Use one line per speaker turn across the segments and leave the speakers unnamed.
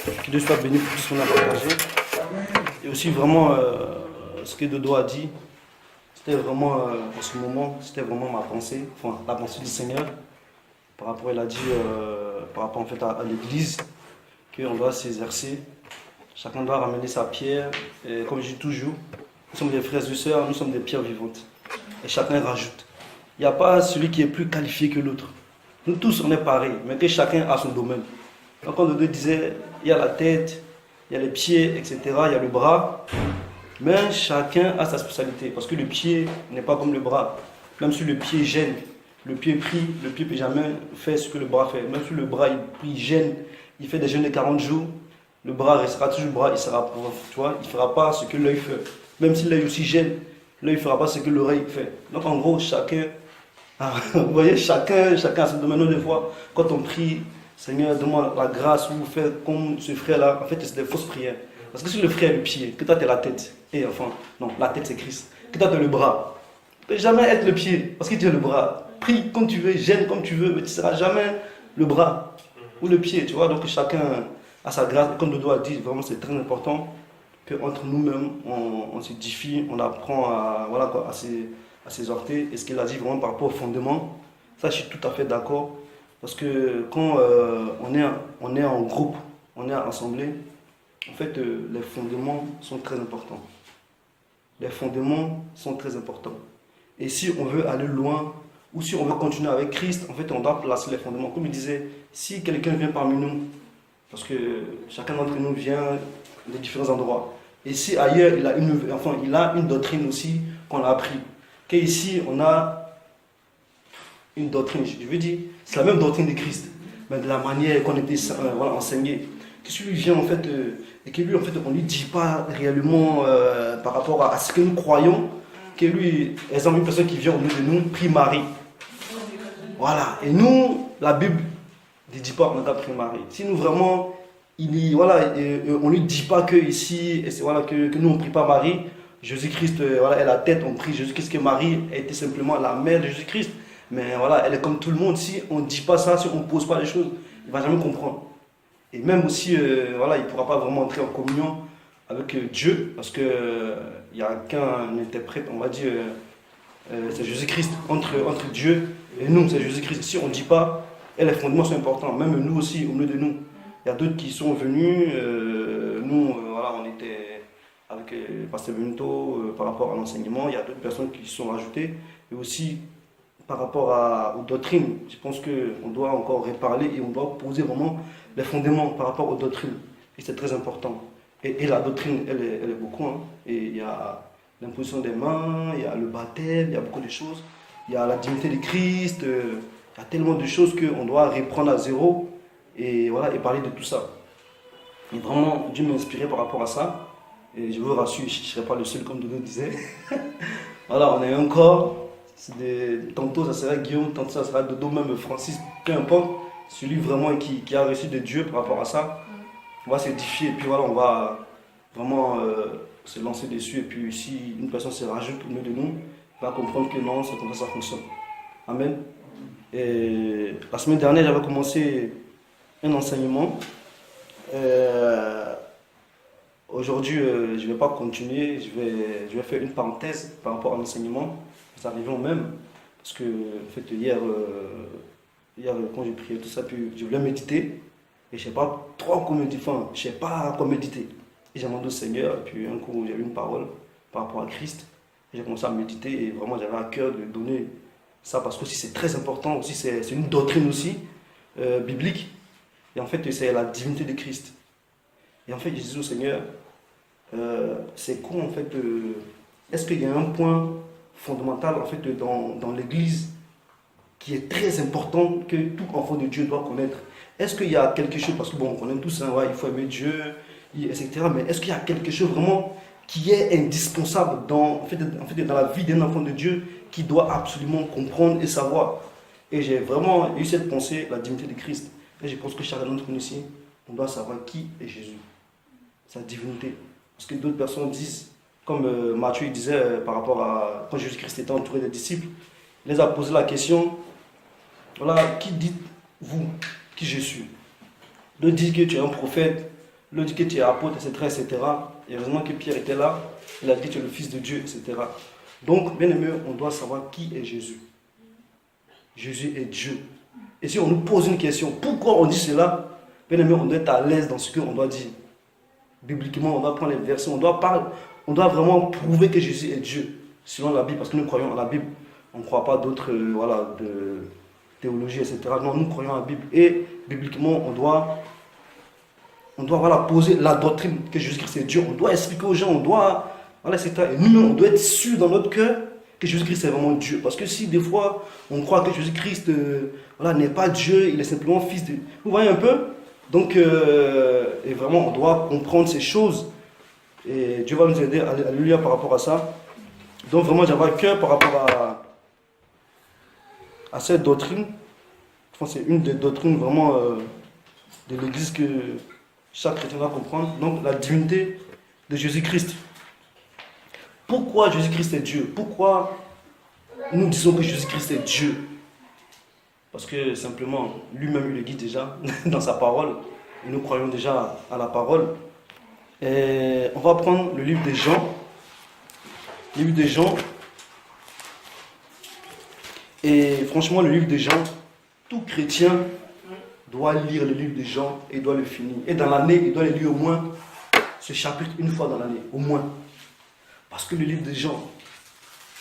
Que Dieu soit béni pour tout ce qu'on a partagé. Et aussi vraiment, ce que Dodo a dit, c'était vraiment, en ce moment, c'était vraiment ma pensée, enfin la pensée du Seigneur. Par rapport, il a dit, par rapport en fait à l'église, qu'on doit s'exercer. Chacun doit ramener sa pierre. Et comme je dis toujours, nous sommes des frères et sœurs, nous sommes des pierres vivantes. Et chacun rajoute. Il n'y a pas celui qui est plus qualifié que l'autre. Nous tous, on est pareils, mais que chacun a son domaine. Donc, quand Dodo disait, il y a la tête, il y a les pieds, etc., il y a le bras, mais chacun a sa spécialité. Parce que le pied n'est pas comme le bras. Même si le pied gêne, le pied prie, le pied ne peut jamais faire ce que le bras fait. Même si le bras il prie, il gêne, il fait des jeûnes de 40 jours, le bras restera toujours le bras, il sera, tu vois, il ne fera pas ce que l'œil fait. Même si l'œil aussi gêne, l'œil ne fera pas ce que l'oreille fait. Donc en gros, chacun, vous voyez, chacun a son domaine. Des fois, quand on prie, Seigneur, donne-moi la grâce, ou faire comme ce frère-là, en fait, c'est des fausses prières. Parce que si le frère est le pied, que toi tu es la tête, et enfin, non, la tête c'est Christ, que toi tu es le bras, tu ne peux jamais être le pied, parce que tu es le bras. Prie comme tu veux, gêne comme tu veux, mais tu ne seras jamais le bras ou le pied, tu vois. Donc chacun a sa grâce. Et comme Dodo a dit, vraiment c'est très important qu'entre nous-mêmes, on s'édifie, on apprend à, voilà, quoi, à s'exhorter. Et ce qu'il a dit vraiment par rapport au fondement, ça je suis tout à fait d'accord. Parce que quand on est en groupe, on est assemblé, en fait, les fondements sont très importants. Les fondements sont très importants. Et si on veut aller loin, ou si on veut continuer avec Christ, en fait, on doit placer les fondements. Comme il disait, si quelqu'un vient parmi nous, parce que chacun d'entre nous vient de différents endroits, et si ailleurs, il a une doctrine aussi qu'on a appris, qu'ici, on a une doctrine, je veux dire, c'est la même doctrine de Christ, mais de la manière qu'on était enseigné. Que si lui vient, en fait, et que lui, en fait, on ne lui dit pas réellement par rapport à ce que nous croyons, que lui, exemple, une personne qui vient au milieu de nous, prie Marie. Voilà. Et nous, la Bible ne dit pas qu'on a pris Marie. Si nous vraiment, on ne lui dit pas que ici, que nous on ne prie pas Marie, Jésus-Christ est la tête, on prie Jésus-Christ, que Marie était simplement la mère de Jésus-Christ. Mais voilà, elle est comme tout le monde. Si on ne dit pas ça, si on ne pose pas les choses, il ne va jamais comprendre. Et même aussi, il ne pourra pas vraiment entrer en communion avec Dieu, parce qu'il n'y a qu'un interprète, on va dire, c'est Jésus-Christ, entre Dieu et nous, c'est Jésus-Christ. Si on ne dit pas, et les fondements sont importants, même nous aussi, au milieu de nous. Il y a d'autres qui sont venus, on était avec Pasteur Benito par rapport à l'enseignement, il y a d'autres personnes qui se sont rajoutées, et aussi par rapport aux doctrines. Je pense qu'on doit encore reparler et on doit poser vraiment les fondements par rapport aux doctrines. Et c'est très important. Et la doctrine, elle est beaucoup. Hein. Et il y a l'imposition des mains, il y a le baptême, il y a beaucoup de choses. Il y a la divinité de Christ, il y a tellement de choses qu'on doit reprendre à zéro et parler de tout ça. Et vraiment, Dieu m'a inspiré par rapport à ça. Et je vous rassure, je ne serai pas le seul comme Dodo disait. Voilà, on est un corps. Tantôt ça sera Guillaume, tantôt ça sera Dodo, même Francis, peu importe. Celui vraiment qui a reçu de Dieu par rapport à ça. On va s'édifier et puis voilà, on va vraiment se lancer dessus. Et puis si une personne se rajoute au milieu de nous, va comprendre que non, c'est comme ça que ça fonctionne. Amen. Et la semaine dernière, j'avais commencé un enseignement. Aujourd'hui, je ne vais pas continuer, je vais faire une parenthèse par rapport à l'enseignement. Ça arrive au même. Parce que en fait, hier, quand j'ai prié tout ça, puis je voulais méditer. Et je ne sais pas trop comment méditer. Enfin, je ne sais pas comment méditer. Et j'ai demandé au Seigneur, et puis un coup, j'ai eu une parole par rapport à Christ. J'ai commencé à méditer et vraiment j'avais à cœur de donner ça parce que aussi c'est très important, aussi c'est une doctrine aussi biblique. Et en fait c'est la divinité de Christ. Et en fait je disais au Seigneur, c'est quoi en fait, est-ce qu'il y a un point fondamental en fait dans l'église qui est très important que tout enfant de Dieu doit connaître? Est-ce qu'il y a quelque chose, parce que bon on connaît tous, hein, ouais, il faut aimer Dieu, etc. Mais est-ce qu'il y a quelque chose vraiment qui est indispensable dans la vie d'un enfant de Dieu qui doit absolument comprendre et savoir? Et j'ai vraiment eu cette pensée, la divinité de Christ. Et je pense que chacun d'entre nous ici, on doit savoir qui est Jésus, sa divinité. Parce que d'autres personnes disent, comme Matthieu disait par rapport à quand Jésus-Christ était entouré des disciples, il les a posé la question, voilà, qui dites-vous qui je suis? D'autres disent que tu es un prophète, Il a dit que tu es apôtre, etc., etc. Et heureusement que Pierre était là. Il a dit que tu es le Fils de Dieu, etc. Donc, bien aimé, on doit savoir qui est Jésus. Jésus est Dieu. Et si on nous pose une question, pourquoi on dit cela? Bien aimé, on doit être à l'aise dans ce qu'on doit dire. Bibliquement, on doit prendre les versets, on doit vraiment prouver que Jésus est Dieu, selon la Bible, parce que nous croyons en la Bible. On ne croit pas d'autres de théologie, etc. Non, nous croyons en la Bible. Et bibliquement, on doit poser la doctrine que Jésus-Christ est Dieu. On doit expliquer aux gens, etc. Et nous, on doit être sûr dans notre cœur que Jésus-Christ est vraiment Dieu. Parce que si des fois, on croit que Jésus-Christ n'est pas Dieu, il est simplement fils de... Vous voyez un peu? Donc, et vraiment, on doit comprendre ces choses. Et Dieu va nous aider, alléluia, par rapport à ça. Donc, vraiment, j'avais à cœur par rapport à cette doctrine. Enfin, c'est une des doctrines vraiment de l'Église que chaque chrétien doit comprendre. Donc, la divinité de Jésus-Christ. Pourquoi Jésus-Christ est Dieu? Pourquoi nous disons que Jésus-Christ est Dieu? Parce que simplement, lui-même, il le dit déjà dans sa parole. Et nous croyons déjà à la parole. Et on va prendre le livre des Jean. Le livre des Jean. Et franchement, le livre des Jean, tout chrétien doit lire le livre des Jean et doit le finir. Et dans l'année, il doit le lire au moins ce chapitre une fois dans l'année. Au moins. Parce que le livre de Jean,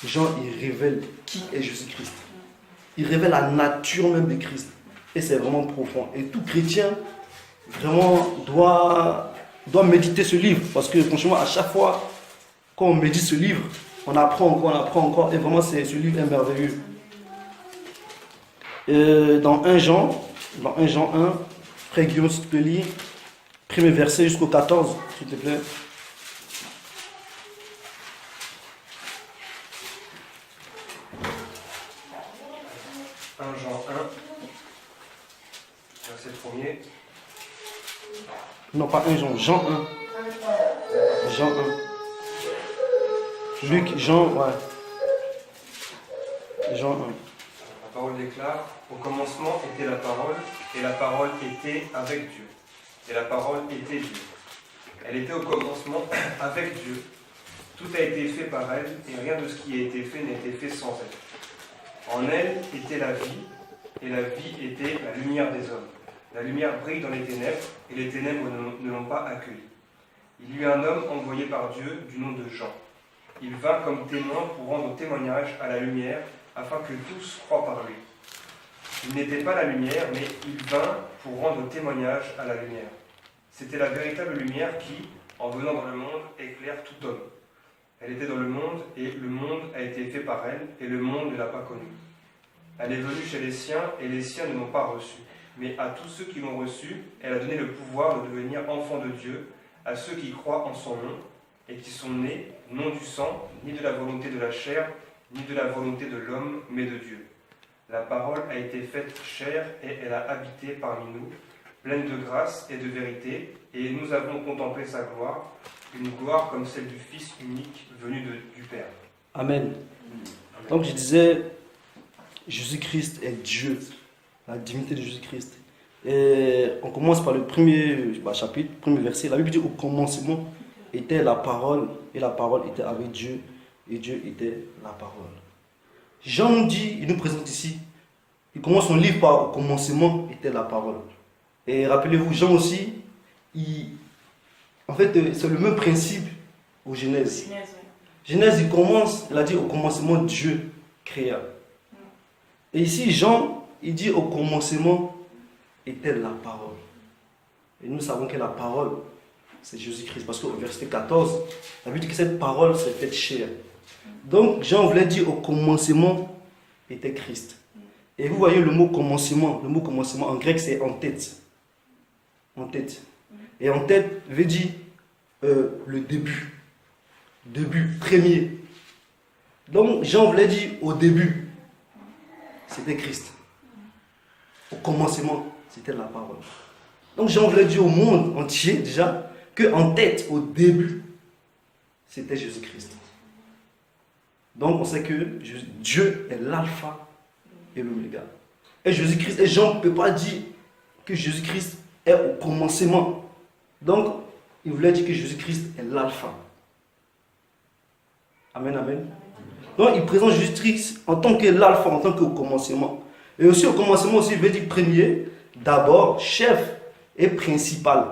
il révèle qui est Jésus-Christ. Il révèle la nature même de Christ. Et c'est vraiment profond. Et tout chrétien, vraiment, doit méditer ce livre. Parce que franchement, à chaque fois qu'on médite ce livre, on apprend encore. Et vraiment, ce livre est merveilleux. Dans 1 Jean 1, Frère Guillaume, s'il te plaît, lis, premier verset jusqu'au 14, s'il te plaît.
1 Jean 1, verset 1er.
Non, pas 1 Jean, Jean 1. Jean 1. Luc, Jean, ouais. Jean 1.
La parole déclare: au commencement était la parole, et la parole était avec Dieu. Et la parole était Dieu. Elle était au commencement avec Dieu. Tout a été fait par elle, et rien de ce qui a été fait n'a été fait sans elle. En elle était la vie, et la vie était la lumière des hommes. La lumière brille dans les ténèbres, et les ténèbres ne l'ont pas accueillie. Il y eut un homme envoyé par Dieu du nom de Jean. Il vint comme témoin pour rendre témoignage à la lumière, afin que tous croient par lui. Il n'était pas la lumière, mais il vint pour rendre témoignage à la lumière. C'était la véritable lumière qui, en venant dans le monde, éclaire tout homme. Elle était dans le monde, et le monde a été fait par elle, et le monde ne l'a pas connue. Elle est venue chez les siens, et les siens ne l'ont pas reçue. Mais à tous ceux qui l'ont reçue, elle a donné le pouvoir de devenir enfants de Dieu, à ceux qui croient en son nom, et qui sont nés, non du sang, ni de la volonté de la chair, ni de la volonté de l'homme, mais de Dieu. La parole a été faite chair, et elle a habité parmi nous, pleine de grâce et de vérité, et nous avons contemplé sa gloire, une gloire comme celle du Fils unique venu du Père.
Amen. Donc je disais, Jésus-Christ est Dieu, la divinité de Jésus-Christ. Et on commence par le premier chapitre, premier verset. La Bible dit: au commencement était la parole, et la parole était avec Dieu, et Dieu était la parole. Jean nous dit, il nous présente ici, il commence son livre par: au commencement était la parole. Et rappelez-vous, Jean aussi, en fait, c'est le même principe au Genèse. Genèse, il commence, il a dit: au commencement, Dieu créa. Et ici, Jean, il dit: au commencement était la parole. Et nous savons que la parole, c'est Jésus-Christ. Parce qu'au verset 14, la Bible dit que cette parole s'est faite chair. Donc, Jean voulait dire: au commencement était Christ. Et vous voyez le mot commencement en grec, c'est en tête. En tête. Et en tête veut dire le début. Début, premier. Donc, Jean voulait dire: au début, c'était Christ. Au commencement, c'était la parole. Donc, Jean voulait dire au monde entier, déjà, qu'en tête, au début, c'était Jésus-Christ. Donc, on sait que Dieu est l'alpha et l'oméga. Et Jésus-Christ, et Jean ne peut pas dire que Jésus-Christ est au commencement Donc, il voulait dire que Jésus-Christ est l'alpha. Amen, amen. Donc, il présente Jésus-Christ en tant que l'alpha, en tant qu'au commencement. Et aussi au commencement, aussi, il veut dire premier, d'abord, chef et principal.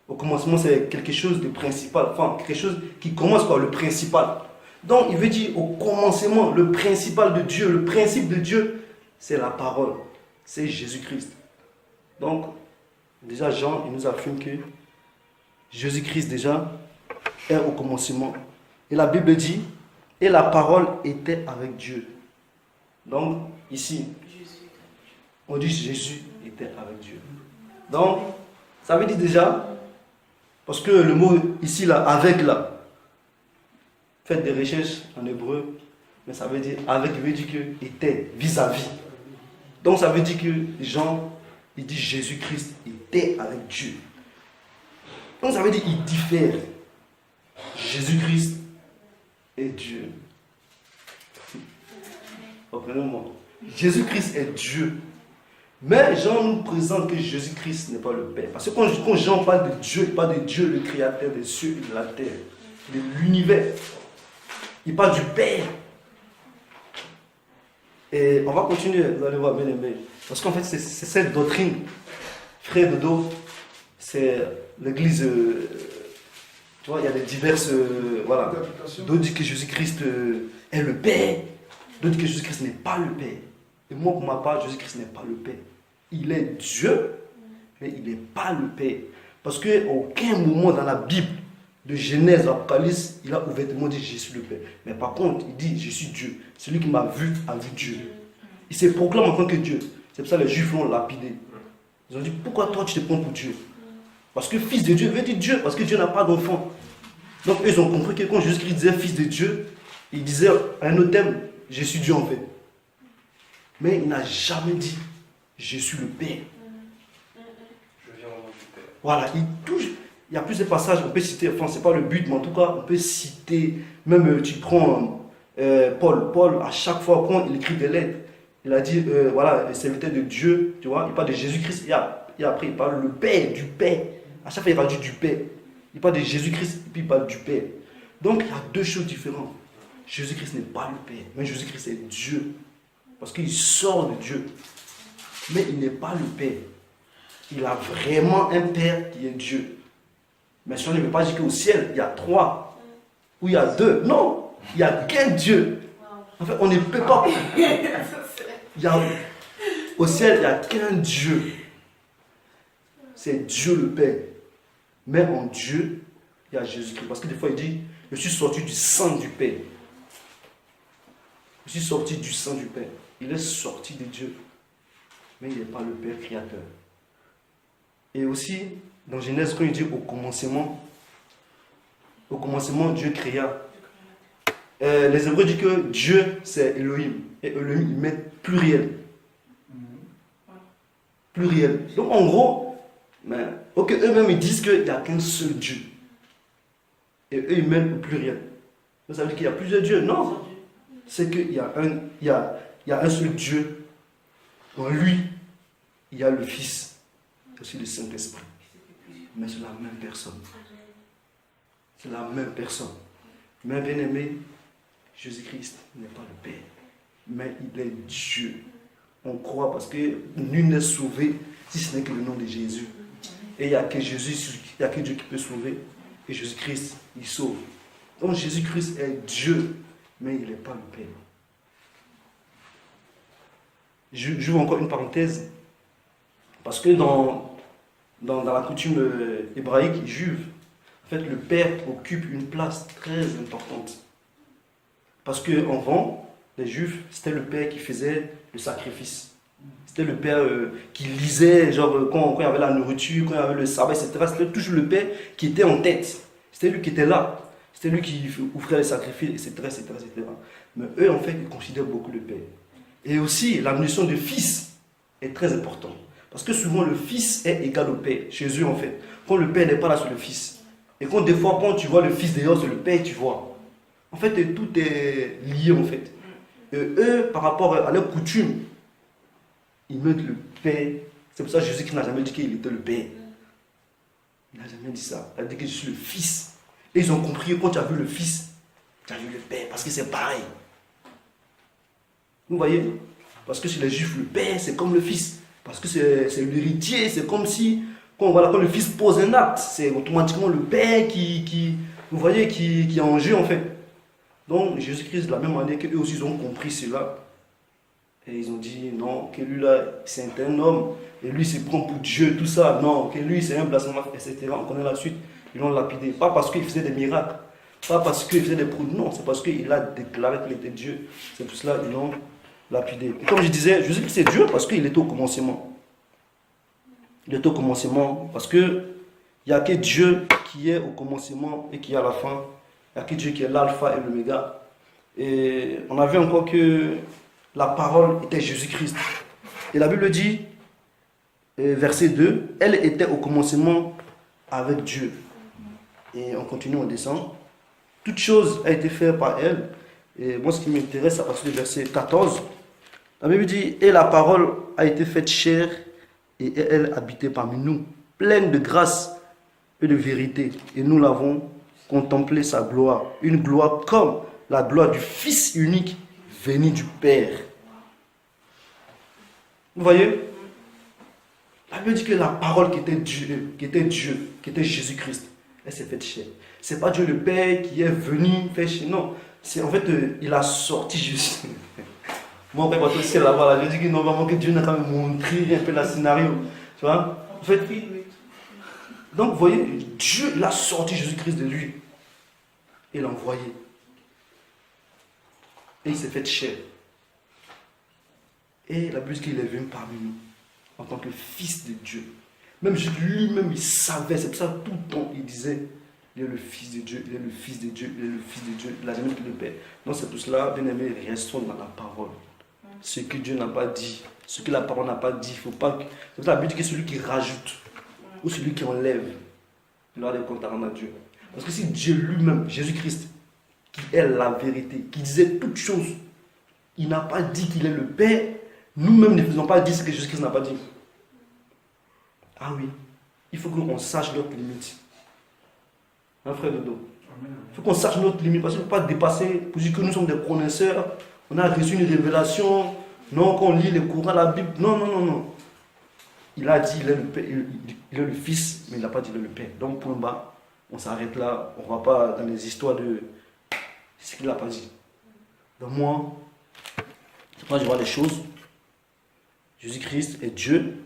Au commencement, c'est quelque chose de principal, enfin, quelque chose qui commence par le principal. Donc, il veut dire au commencement, le principal de Dieu, le principe de Dieu, c'est la parole, c'est Jésus-Christ. Donc, déjà, Jean, il nous affirme que Jésus-Christ, déjà, est au commencement. Et la Bible dit, et la parole était avec Dieu. Donc, ici, on dit Jésus était avec Dieu. Donc, ça veut dire déjà, parce que le mot ici, là, avec, là, faites des recherches en hébreu, mais ça veut dire avec, il veut dire que était, vis-à-vis. Donc, ça veut dire que Jean, il dit Jésus-Christ était avec Dieu. Donc, ça veut dire qu'il diffère. Jésus-Christ est Dieu. Comprenez-moi. Jésus-Christ est Dieu. Mais Jean nous présente que Jésus-Christ n'est pas le Père. Parce que quand Jean parle de Dieu, il parle de Dieu, le Créateur des cieux et de la terre, de l'univers. Il parle du Père. Et on va continuer, vous allez voir, bien aimé. Parce qu'en fait, c'est cette doctrine, frère Dodo, c'est l'église, tu vois, il y a des diverses, voilà. D'autres disent que Jésus-Christ est le Père, d'autres disent que Jésus-Christ n'est pas le Père. Et moi, pour ma part, Jésus-Christ n'est pas le Père. Il est Dieu, mais il n'est pas le Père. Parce qu'à aucun moment dans la Bible, de Genèse à Apocalypse, il a ouvertement dit je suis le Père. Mais par contre, il dit je suis Dieu. Celui qui m'a vu a vu Dieu. Il se proclame en tant que Dieu. C'est pour ça que les Juifs l'ont lapidé. Ils ont dit pourquoi toi tu te prends pour Dieu? Parce que fils de Dieu veut dire Dieu, parce que Dieu n'a pas d'enfant. Donc eux, ils ont compris que quand Jésus-Christ disait fils de Dieu, il disait un autre thème, je suis Dieu en fait. Mais il n'a jamais dit je suis le Père.
Je viens au nom du Père.
Voilà, il touche. Il y a plusieurs passages, on peut citer, enfin c'est pas le but, mais en tout cas on peut citer, même tu prends Paul, à chaque fois quand il écrit des lettres, il a dit, voilà, le serviteur de Dieu, tu vois, il parle de Jésus-Christ, et après il parle le Père, du Père. À chaque fois il parle du Père. Il parle de Jésus-Christ, et puis il parle du Père. Donc il y a deux choses différentes. Jésus-Christ n'est pas le Père, mais Jésus-Christ est Dieu. Parce qu'il sort de Dieu. Mais il n'est pas le Père. Il a vraiment un Père qui est Dieu. Mais si on ne veut pas dire qu'au ciel, il y a trois, ou il y a deux. Non, il n'y a qu'un Dieu. En fait, on ne peut pas. Au ciel, il n'y a qu'un Dieu. C'est Dieu le Père. Mais en Dieu, il y a Jésus-Christ. Parce que des fois, il dit, je suis sorti du sang du Père. Je suis sorti du sang du Père. Il est sorti de Dieu. Mais il n'est pas le Père créateur. Et aussi, dans Genèse, quand il dit au commencement, Dieu créa. Les Hébreux disent que Dieu, c'est Elohim. Et Elohim, ils mettent pluriel. Pluriel. Donc en gros, eux-mêmes, ils disent qu'il n'y a qu'un seul Dieu. Et eux, ils mettent le pluriel. Donc, ça veut dire qu'il y a plusieurs dieux. Non. C'est qu'il y a un seul Dieu. En lui, il y a le Fils. Et aussi le Saint-Esprit. Mais c'est la même personne. C'est la même personne. Mais bien aimé, Jésus-Christ n'est pas le Père. Mais il est Dieu. On croit parce que nul n'est sauvé si ce n'est que le nom de Jésus. Et il n'y a que Jésus, il n'y a que Dieu qui peut sauver. Et Jésus-Christ, il sauve. Donc Jésus-Christ est Dieu, mais il n'est pas le Père. Je veux encore une parenthèse. Parce que dans la coutume hébraïque juive, en fait, le Père occupe une place très importante. Parce qu'avant, les Juifs, c'était le Père qui faisait le sacrifice. C'était le Père qui lisait, genre quand il y avait la nourriture, quand il y avait le sabbat, etc. C'était toujours le Père qui était en tête. C'était lui qui était là. C'était lui qui offrait les sacrifices, etc. Mais eux, en fait, ils considèrent beaucoup le Père. Et aussi, la notion de fils est très importante. Parce que souvent, le fils est égal au Père, chez eux, en fait. Quand le Père n'est pas là, c'est le fils. Et quand des fois, quand tu vois le fils dehors, c'est le Père, tu vois. En fait, tout est lié, en fait. Et eux, par rapport à leur coutume, ils mettent le Père. C'est pour ça que Jésus qui n'a jamais dit qu'il était le Père. Il n'a jamais dit ça. Il a dit que je suis le Fils. Et ils ont compris que quand tu as vu le Fils, tu as vu le Père. Parce que c'est pareil. Vous voyez? Parce que chez les Juifs, le Père, c'est comme le Fils. Parce que c'est l'héritier. C'est comme si, quand le Fils pose un acte, c'est automatiquement le Père vous voyez, qui est en jeu en fait. Donc Jésus-Christ, de la même manière qu'eux aussi ils ont compris cela. Et ils ont dit non, que lui là, c'est un homme. Et lui, se prend pour Dieu, tout ça. Non, que lui, c'est un blasphémateur, etc. On connaît la suite. Ils l'ont lapidé. Pas parce qu'il faisait des miracles. Pas parce qu'il faisait des prodiges. Non, c'est parce qu'il a déclaré qu'il était Dieu. C'est pour cela qu'ils l'ont lapidé. Et comme je disais, Jésus-Christ c'est Dieu parce qu'il était au commencement. Il était au commencement parce que il n'y a que Dieu qui est au commencement et qui est à la fin. Il n'y a que Dieu qui est l'alpha et l'oméga. Et on a vu encore que la parole était Jésus-Christ. Et la Bible dit, verset 2, elle était au commencement avec Dieu. Et on continue, on descend. Toute chose a été faite par elle. Et moi, ce qui m'intéresse, à partir du verset 14, la Bible dit, et la parole a été faite chair, et elle habitait parmi nous, pleine de grâce et de vérité. Et nous l'avons contemplé sa gloire. Une gloire comme la gloire du Fils unique venu du Père. Vous voyez? La Bible dit que la parole qui était Dieu, qui était Jésus-Christ, elle s'est faite chair. C'est pas Dieu le Père qui est venu faire chair. Non. C'est en fait, il a sorti Jésus. Moi, après, quand c'est là-bas, je dis que normalement que Dieu n'a quand même montré un peu le scénario. Tu vois? En fait, donc, vous voyez, Dieu l'a sorti Jésus-Christ de lui. Et l'a envoyé. Et il s'est fait chair. Et la Bible dit qu'il est venu parmi nous, en tant que Fils de Dieu. Même lui-même, il savait, c'est pour ça tout le temps, il disait, il est le Fils de Dieu, il est le Fils de Dieu, il est le Fils de Dieu, il n'a jamais été le Père. Donc c'est pour cela, bien aimé, restons dans la parole. Ce que Dieu n'a pas dit, ce que la parole n'a pas dit, il ne faut pas que... C'est pour ça la Bible dit que celui qui rajoute, ou celui qui enlève, il aura des comptes à rendre à Dieu. Parce que si Dieu lui-même, Jésus-Christ, qui est la vérité, qui disait toutes choses, il n'a pas dit qu'il est le Père, nous-mêmes ne faisons pas dire ce que Jésus-Christ n'a pas dit. Ah oui, il faut qu'on sache notre limite. Hein, frère Dodo? Il faut qu'on sache notre limite, parce qu'il ne faut pas dépasser, pour dire que nous sommes des connaisseurs, on a reçu une révélation, non, qu'on lit les courants, la Bible. Non, non, non, non. Il a dit il est le Père, il est le Fils, mais il n'a pas dit il est le Père. Donc, point bas, on s'arrête là. On ne va pas dans les histoires de ce qu'il n'a pas dit. Donc, moi, je vois les choses. Jésus-Christ est Dieu,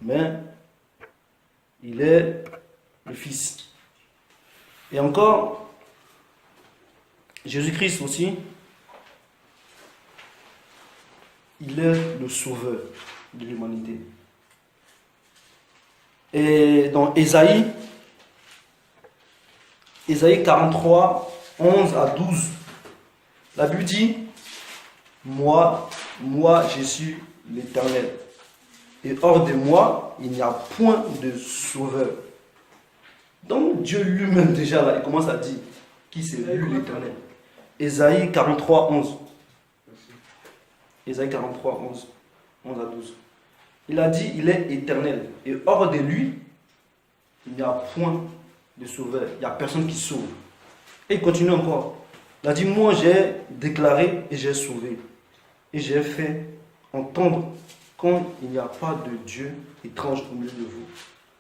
mais il est le Fils. Et encore, Jésus-Christ aussi, il est le sauveur de l'humanité. Et dans Ésaïe 43, 11 à 12, la Bible dit, moi, je suis l'Éternel. Et hors de moi, il n'y a point de sauveur. Donc Dieu lui-même déjà là, il commence à dire qui c'est lui l'Éternel. Ésaïe 43, 11. Ésaïe 43, 11 à 12. Il a dit, il est éternel. Et hors de lui, il n'y a point de sauveur. Il n'y a personne qui sauve. Et il continue encore. Il a dit, moi j'ai déclaré et j'ai sauvé. Et j'ai fait entendre quand il n'y a pas de Dieu étrange au milieu de vous.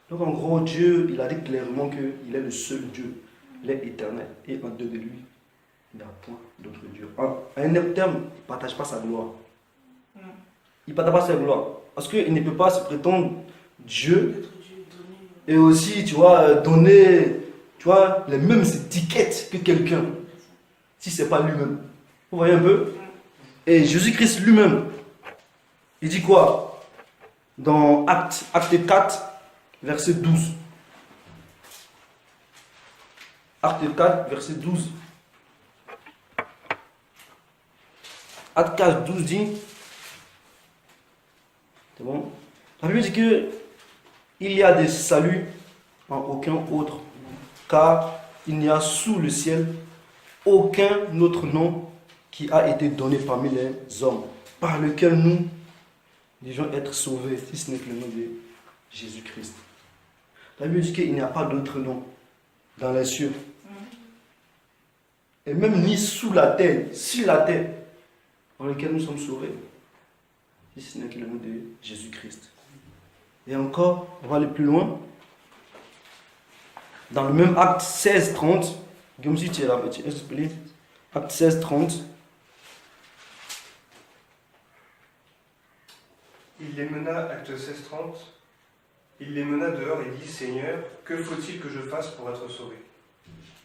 Donc en gros, Dieu, il a dit clairement qu'il est le seul Dieu. Il est éternel. Et en dehors de lui, il n'y a point d'autre Dieu. En un autre terme, il ne partage pas sa gloire. Il ne partage pas sa gloire. Parce qu'il ne peut pas se prétendre Dieu et aussi, tu vois, donner, tu vois, les mêmes étiquettes que quelqu'un, si ce n'est pas lui-même. Vous voyez un peu? Et Jésus-Christ lui-même, il dit quoi? Dans Acte 4, verset 12. Acte 4, verset 12. Acte 4, 12 dit... C'est bon? La Bible dit que il y a des saluts en aucun autre, car il n'y a sous le ciel aucun autre nom qui a été donné parmi les hommes, par lequel nous devons être sauvés, si ce n'est que le nom de Jésus-Christ. La Bible dit qu'il n'y a pas d'autre nom dans les cieux. Et même ni sous la terre, sur la terre, dans lequel nous sommes sauvés. Si ce n'est que le nom de Jésus-Christ. Et encore, on va aller plus loin. Dans le même acte 16-30, Guillaume, si tu es là, petit, s'il te plaît. Acte 16-30.
Il les mena, acte 16-30, il les mena dehors et dit, Seigneur, que faut-il que je fasse pour être sauvé?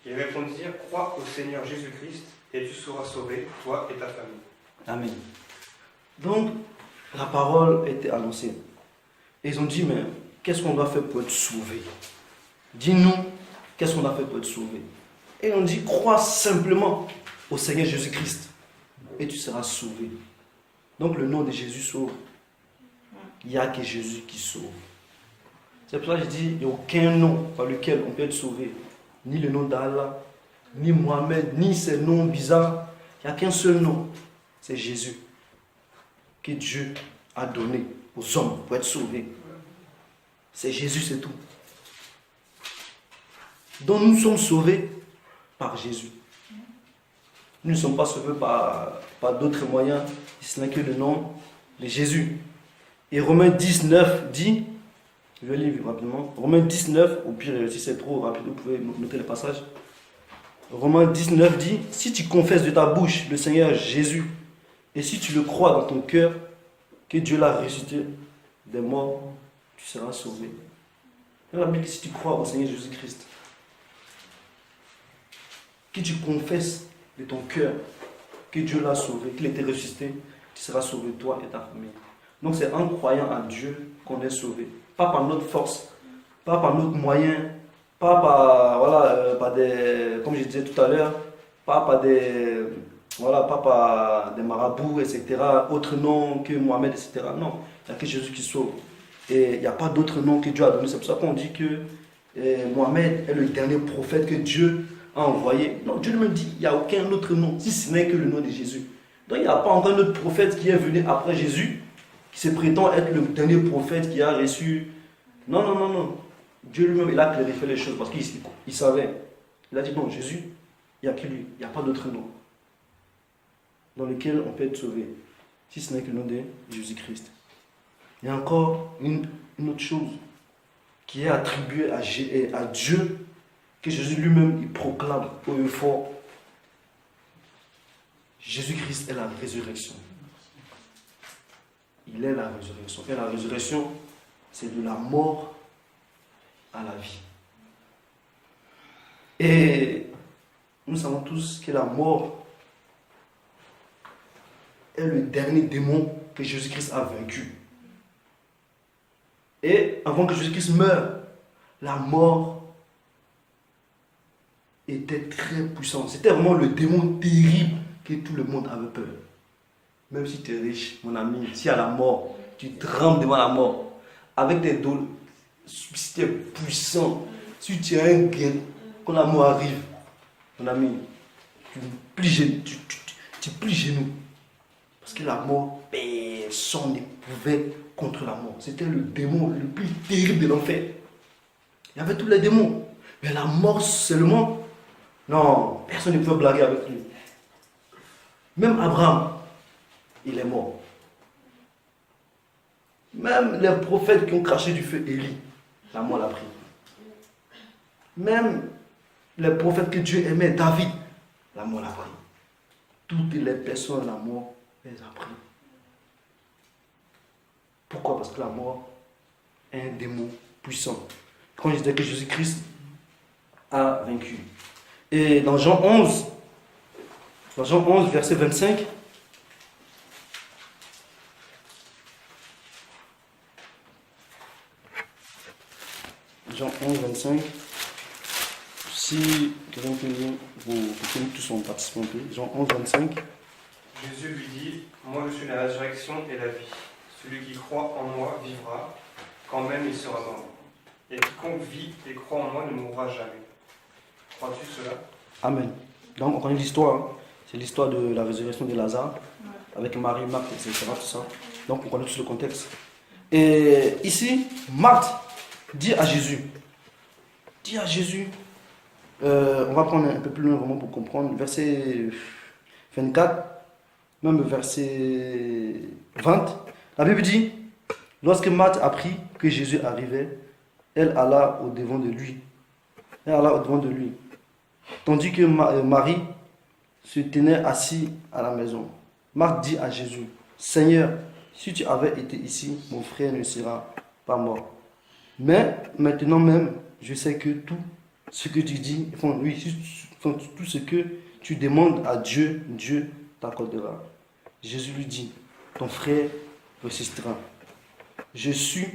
Ils répondirent, crois au Seigneur Jésus-Christ et tu seras sauvé, toi et ta famille.
Amen. Donc, la parole était annoncée. Et ils ont dit, mais qu'est-ce qu'on doit faire pour être sauvé? Dis-nous, qu'est-ce qu'on doit faire pour être sauvé? Et on dit, crois simplement au Seigneur Jésus-Christ et tu seras sauvé. Donc, le nom de Jésus sauve. Il n'y a que Jésus qui sauve. C'est pour ça que je dis, il n'y a aucun nom par lequel on peut être sauvé. Ni le nom d'Allah, ni Mohamed, ni ces noms bizarres. Il n'y a qu'un seul nom. C'est Jésus. Que Dieu a donné aux hommes pour être sauvés. C'est Jésus, c'est tout. Donc nous sommes sauvés par Jésus. Nous ne sommes pas sauvés par d'autres moyens, si ce n'est que le nom de Jésus. Et Romains 19 dit, je vais lire rapidement, Romains 19, au pire si c'est trop rapide, vous pouvez noter le passage. Romains 19 dit, si tu confesses de ta bouche le Seigneur Jésus, et si tu le crois dans ton cœur, que Dieu l'a ressuscité des morts, tu seras sauvé. Dans la Bible, si tu crois au Seigneur Jésus-Christ, que tu confesses de ton cœur que Dieu l'a sauvé, qu'il était ressuscité, tu seras sauvé, toi et ta famille. Donc c'est en croyant à Dieu qu'on est sauvé. Pas par notre force, pas par notre moyen, pas par, par des, comme je disais tout à l'heure, pas par des marabouts, etc., autre nom que Mohamed, etc. Non, il n'y a que Jésus qui sauve. Et il n'y a pas d'autre nom que Dieu a donné. C'est pour ça qu'on dit que Mohamed est le dernier prophète que Dieu a envoyé. Non, Dieu lui-même dit qu'il n'y a aucun autre nom, si ce n'est que le nom de Jésus. Donc il n'y a pas encore un autre prophète qui est venu après Jésus, qui se prétend être le dernier prophète qui a reçu. Non, non, non, non. Dieu lui-même, il a clarifié les choses parce qu'il savait. Il a dit non, Jésus, il n'y a que lui. Il n'y a pas d'autre nom dans lequel on peut être sauvé, si ce n'est que le nom de Jésus-Christ. Il y a encore une autre chose qui est attribuée à Dieu, que Jésus lui-même il proclame haut et fort. Jésus-Christ est la résurrection. Il est la résurrection. Et la résurrection, c'est de la mort à la vie. Et nous savons tous que la mort est le dernier démon que Jésus-Christ a vaincu. Et avant que Jésus-Christ meure, la mort était très puissante. C'était vraiment le démon terrible que tout le monde avait peur. Même si tu es riche, mon ami, si à la mort, tu trembles devant la mort, avec tes douleurs, si tu es puissant, si tu as un gain, quand la mort arrive, mon ami, tu plies genoux. Parce que la mort, personne ne pouvait contre la mort. C'était le démon le plus terrible de l'enfer. Il y avait tous les démons. Mais la mort seulement, non, personne ne pouvait blaguer avec lui. Même Abraham, il est mort. Même les prophètes qui ont craché du feu, Élie, la mort l'a pris. Même les prophètes que Dieu aimait, David, la mort l'a pris. Toutes les personnes, la mort les a pris. Pourquoi? Parce que la mort est un démon puissant. Quand je disais que Jésus-Christ a vaincu. Et dans Jean 11, verset 25, Jean 11, 25, si quelqu'un peut lire, vous tous sont participants. Jean 11, 25.
Jésus lui dit, moi je suis la résurrection et la vie. Celui qui croit en moi vivra, quand même il sera mort. Et quiconque vit et croit en moi ne mourra jamais. Crois-tu cela?
Amen. Donc on connaît l'histoire. Hein. C'est l'histoire de la résurrection de Lazare, avec Marie, Marthe, etc. Tout ça. Donc on connaît tout le contexte. Et ici, Marthe dit à Jésus, dit à Jésus, on va prendre un peu plus loin vraiment pour comprendre, verset 24, même verset 20, la Bible dit, lorsque Marthe apprit que Jésus arrivait, elle alla au-devant de lui. Elle alla au-devant de lui. Tandis que Marie se tenait assis à la maison. Marthe dit à Jésus, Seigneur, si tu avais été ici, mon frère ne sera pas mort. Mais maintenant même, je sais que tout ce que tu dis, tout ce que tu demandes à Dieu, Dieu t'accordera. Jésus lui dit, ton frère ressuscitera. Je suis,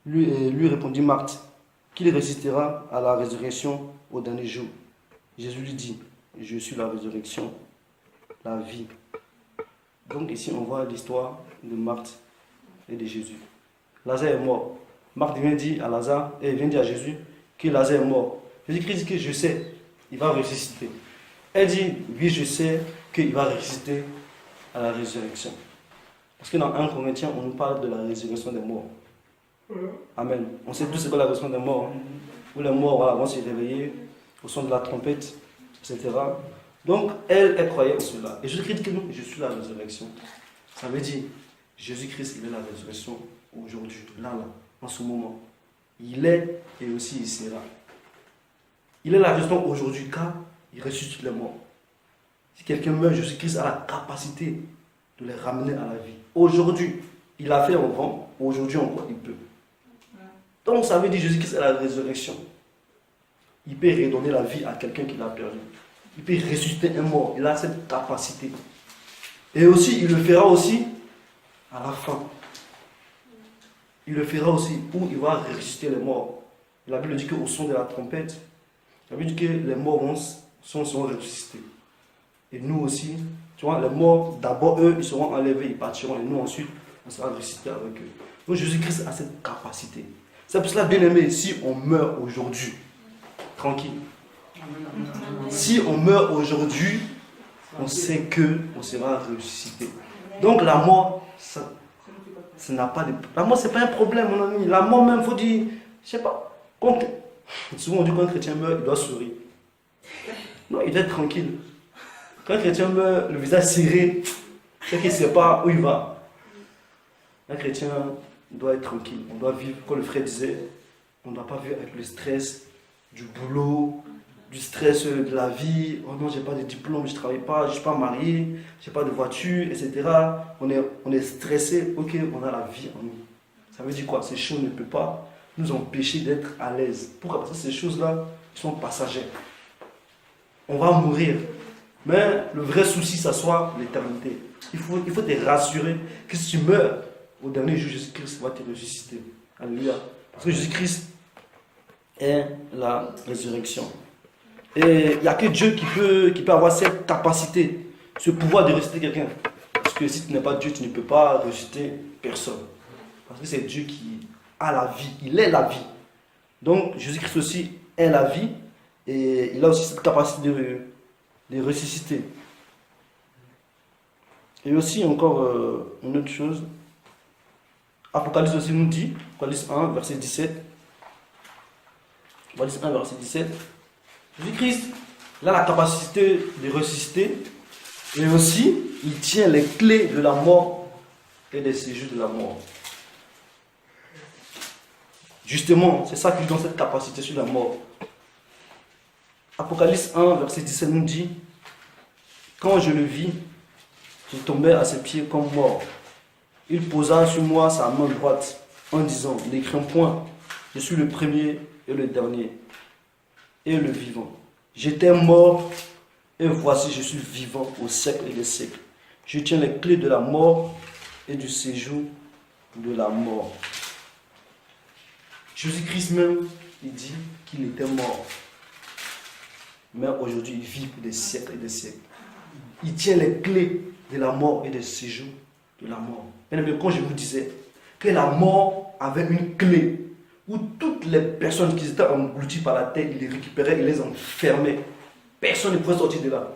lui répondit Marthe, qu'il résistera à la résurrection au dernier jour. Jésus lui dit, je suis la résurrection, la vie. Donc ici on voit l'histoire de Marthe et de Jésus. Lazare est mort. Marthe vient dire à Lazare, et vient dire à Jésus que Lazare est mort. Jésus-Christ dit que je sais, il va ressusciter. Elle dit, oui je sais qu'il va ressusciter à la résurrection. Parce que dans 1 Corinthiens, on nous parle de la résurrection des morts. Amen. On sait tous ce qu'est la résurrection des morts. Hein? Où les morts vont se réveiller au son de la trompette, etc. Donc, elle croyait en cela. Et Jésus-Christ dit que non, je suis la résurrection. Ça veut dire, Jésus-Christ, il est la résurrection aujourd'hui, là, en ce moment. Il est et aussi il sera. Il est la résurrection aujourd'hui car il ressuscite les morts. Si quelqu'un meurt, Jésus-Christ a la capacité de les ramener à la vie. Aujourd'hui, il a fait avant, aujourd'hui encore, il peut. Donc ça veut dire Jésus-Christ est la résurrection. Il peut redonner la vie à quelqu'un qui l'a perdu. Il peut ressusciter un mort. Il a cette capacité. Et aussi, il le fera aussi à la fin. Il le fera aussi où il va ressusciter les morts. La Bible dit qu'au son de la trompette, la Bible dit que les morts sont ressuscités. Et nous aussi, tu vois, les morts, d'abord eux, ils seront enlevés, ils partiront. Et nous ensuite, on sera ressuscités avec eux. Donc Jésus-Christ a cette capacité. C'est pour cela, bien aimé, si on meurt aujourd'hui, tranquille. Si on meurt aujourd'hui, on sait qu'on sera ressuscité. Donc la mort, ça n'a pas de... La mort, c'est pas un problème, mon ami. La mort même, il faut dire, je sais pas, souvent on dit qu'un chrétien meurt, il doit sourire. Non, il doit être tranquille. Quand un chrétien meurt, le visage serré, c'est qu'il ne sait pas où il va. Un chrétien doit être tranquille. On doit vivre, comme le frère disait, on ne doit pas vivre avec le stress du boulot, du stress de la vie. Oh non, j'ai pas de diplôme, je ne travaille pas, je ne suis pas marié, je n'ai pas de voiture, etc. On est stressé, ok, on a la vie en nous. Ça veut dire quoi? Ces choses ne peuvent pas nous empêcher d'être à l'aise. Pourquoi? Parce que ces choses-là sont passagères. On va mourir. Mais le vrai souci, ça soit l'éternité. Il faut te rassurer que si tu meurs, au dernier jour, Jésus-Christ va te ressusciter. Alléluia. Parce que Jésus-Christ est la résurrection. Et il n'y a que Dieu qui peut avoir cette capacité, ce pouvoir de ressusciter quelqu'un. Parce que si tu n'es pas Dieu, tu ne peux pas ressusciter personne. Parce que c'est Dieu qui a la vie. Il est la vie. Donc Jésus-Christ aussi est la vie. Et il a aussi cette capacité de ressusciter. Et aussi encore une autre chose. Apocalypse aussi nous dit, Apocalypse 1, verset 17. Apocalypse 1, verset 17. Jésus-Christ, il a la capacité de ressusciter. Et aussi, il tient les clés de la mort et des séjours de la mort. Justement, c'est ça qui lui donne cette capacité sur la mort. Apocalypse 1, verset 17 nous dit, quand je le vis, je tombais à ses pieds comme mort. Il posa sur moi sa main droite en disant, ne crains point, je suis le premier et le dernier et le vivant. J'étais mort et voici je suis vivant au siècle et des siècles. Je tiens les clés de la mort et du séjour de la mort. Jésus-Christ même, il dit qu'il était mort. Mais aujourd'hui, il vit pour des siècles et des siècles. Il tient les clés de la mort et des séjours de la mort. Mais quand je vous disais que la mort avait une clé où toutes les personnes qui étaient englouties par la terre, il les récupérait, il les enfermait. Personne ne pouvait sortir de là.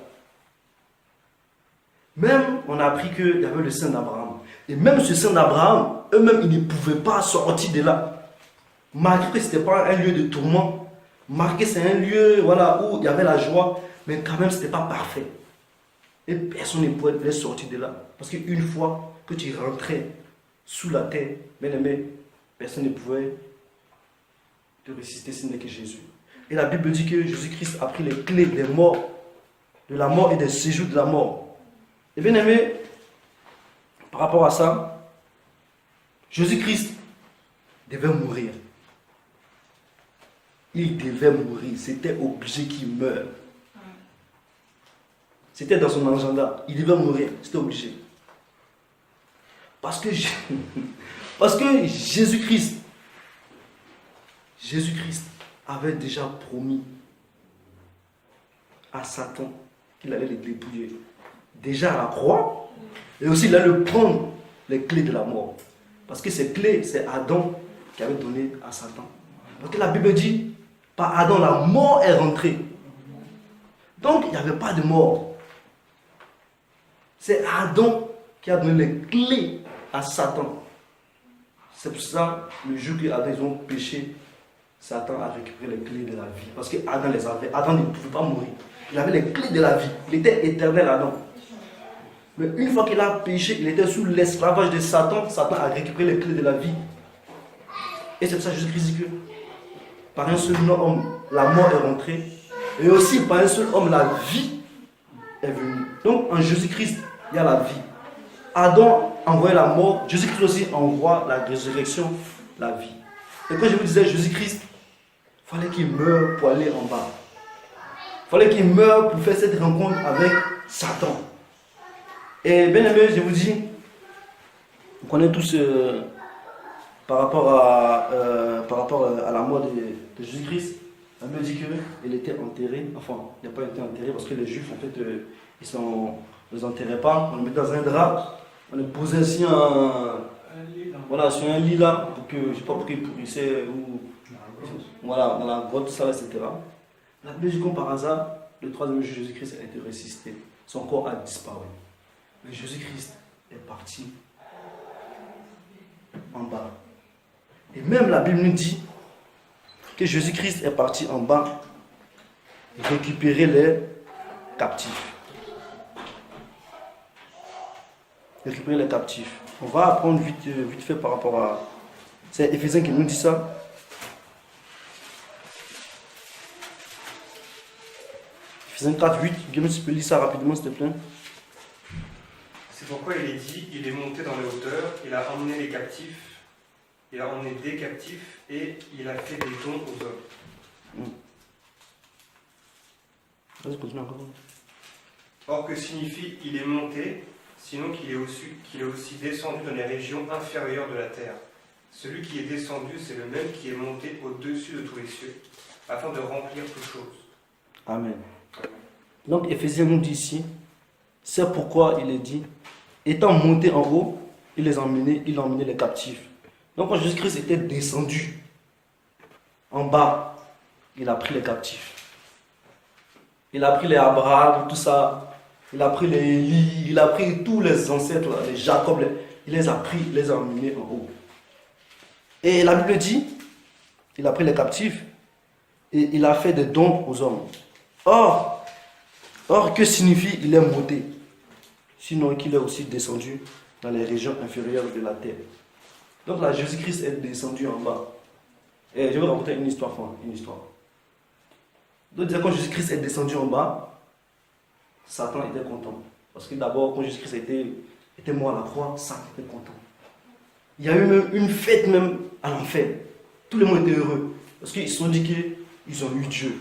Même, on a appris qu'il y avait le sein d'Abraham. Et même ce sein d'Abraham, eux-mêmes, ils ne pouvaient pas sortir de là. Malgré que ce n'était pas un lieu de tourment, marqué, c'est un lieu voilà, où il y avait la joie, mais quand même, ce n'était pas parfait. Et personne ne pouvait sortir de là. Parce qu'une fois que tu rentrais sous la terre, bien aimé, personne ne pouvait te résister, ce n'est que Jésus. Et la Bible dit que Jésus-Christ a pris les clés des morts, de la mort et des séjours de la mort. Et bien aimé, par rapport à ça, Jésus-Christ devait mourir. Il devait mourir. C'était obligé qu'il meure. C'était dans son agenda. Il devait mourir. C'était obligé. Parce que Jésus-Christ avait déjà promis à Satan qu'il allait les dépouiller. Déjà à la croix. Et aussi il allait prendre les clés de la mort. Parce que ces clés, c'est Adam qui avait donné à Satan. Parce que la Bible dit, par Adam, la mort est rentrée. Donc, il n'y avait pas de mort. C'est Adam qui a donné les clés à Satan. C'est pour ça, le jour qu'Adam ils ont péché, Satan a récupéré les clés de la vie. Parce que Adam les avait. Adam ne pouvait pas mourir. Il avait les clés de la vie. Il était éternel, Adam. Mais une fois qu'il a péché, il était sous l'esclavage de Satan. Satan a récupéré les clés de la vie. Et c'est pour ça que Jésus-Christ dit que par un seul homme, la mort est rentrée. Et aussi par un seul homme, la vie est venue. Donc en Jésus-Christ, il y a la vie. Adam envoyait la mort. Jésus-Christ aussi envoie la résurrection, la vie. Et quand je vous disais Jésus-Christ, il fallait qu'il meure pour aller en bas. Il fallait qu'il meure pour faire cette rencontre avec Satan. Et bien aimé, je vous dis, vous connaissez tous par rapport à la mort de Jésus-Christ, la Bible dit qu'il était enterré, enfin, il n'a pas été enterré parce que les Juifs, en fait, ils ne les enterraient pas, on le mettait dans un drap, on le posait ainsi voilà, sur un lit là, pour que, je ne sais pas pour qu'il pourrissait, ou voilà, dans la grotte, ça, etc. La Bible dit comme par hasard, le troisième jour, Jésus-Christ a été ressuscité, son corps a disparu. Mais Jésus-Christ est parti en bas. Et même la Bible nous dit que Jésus-Christ est parti en bas récupérer les captifs. Récupérer les captifs. On va apprendre vite fait par rapport à... C'est Éphésiens qui nous dit ça. Éphésiens 4, 8. Guillaume, tu peux lire ça rapidement, s'il te plaît.
C'est pourquoi il est dit, il est monté dans les hauteurs, il a emmené les captifs, il a emmené des captifs et il a fait des dons aux hommes.
Vas-y, continue encore.
Or, que signifie il est monté, sinon qu'il est aussi descendu dans les régions inférieures de la terre. Celui qui est descendu, c'est le même qui est monté au-dessus de tous les cieux, afin de remplir toutes choses.
Amen. Donc, Éphésiens nous dit ici, c'est pourquoi il est dit, étant monté en haut, il a emmené les captifs. Donc quand Jésus-Christ était descendu en bas, il a pris les captifs. Il a pris les Abraham, tout ça. Il a pris les Élie, il a pris tous les ancêtres, les Jacob, il les a pris, il les a emmenés en haut. Et la Bible dit, il a pris les captifs et il a fait des dons aux hommes. Or, que signifie il est monté? Sinon qu'il est aussi descendu dans les régions inférieures de la terre. Donc là, Jésus-Christ est descendu en bas. Et je vais raconter une histoire. Donc quand Jésus-Christ est descendu en bas, Satan était content. Parce que d'abord, quand Jésus-Christ était mort à la croix, Satan était content. Il y a eu même une fête même à l'enfer. Tout le monde était heureux. Parce qu'ils se sont dit qu'ils ont eu Dieu.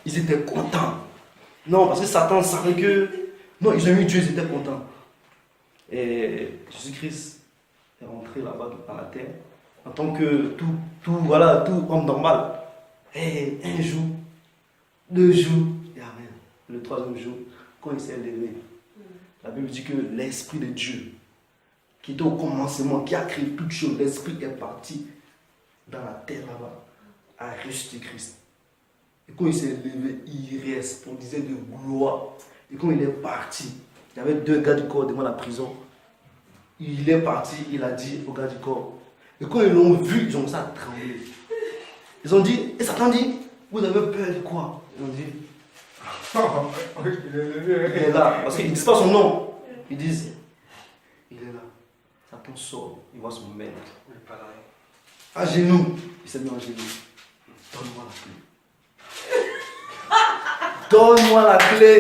Ils étaient contents. Non, parce que Satan savait que... Non, ils ont eu Dieu, ils étaient contents. Et Jésus-Christ est rentré là-bas dans la terre en tant que tout homme normal. Et un jour, 2 jours, il n'y a rien. Le 3e jour, quand il s'est levé, la Bible dit que l'Esprit de Dieu, qui était au commencement, qui a créé toutes choses, l'Esprit est parti dans la terre là-bas, a ressuscité Christ. Et quand il s'est levé, il respondait de gloire. Et quand il est parti, il y avait 2 gars du corps devant la prison. Il est parti, il a dit aux gars du corps. Et quand ils l'ont vu, ils ont commencé à trembler. Ils ont dit, et Satan dit, vous avez peur de quoi? Ils ont dit, il est là. Parce qu'ils ne disent pas son nom. Ils disent, il est là. Satan sort, il voit son maître. À genoux. Il s'est mis à genoux. Donne-moi la clé. Donne-moi la clé.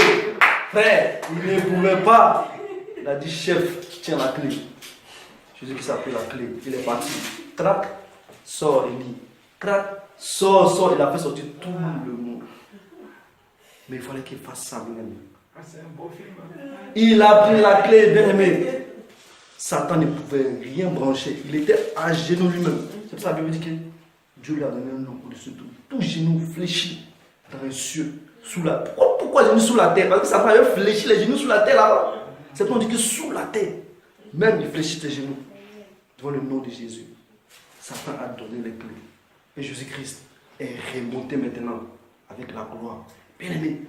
Frère, il ne pouvait pas. Il a dit, chef, tiens la clé. Jésus qui s'appelle la clé. Il est parti. Crac, sort Élie. Crac, sort. Il a fait sortir tout le monde. Mais il fallait qu'il fasse ça, bien aimé.
C'est un beau film.
Il a pris la clé, bien aimé. Satan ne pouvait rien brancher. Il était à genoux lui-même. C'est pour ça que la Bible dit que Dieu lui a donné un nom au-dessus de tout. Tout genou fléchi dans les cieux. Sous la... Pourquoi les genoux sous la terre? Parce que Satan avait fléchi les genoux sous la terre là-bas. C'est pour dire que sous la terre, même il fléchit les genoux devant le nom de Jésus. Satan a donné les clés. Et Jésus-Christ est remonté maintenant avec la gloire. Bien aimé,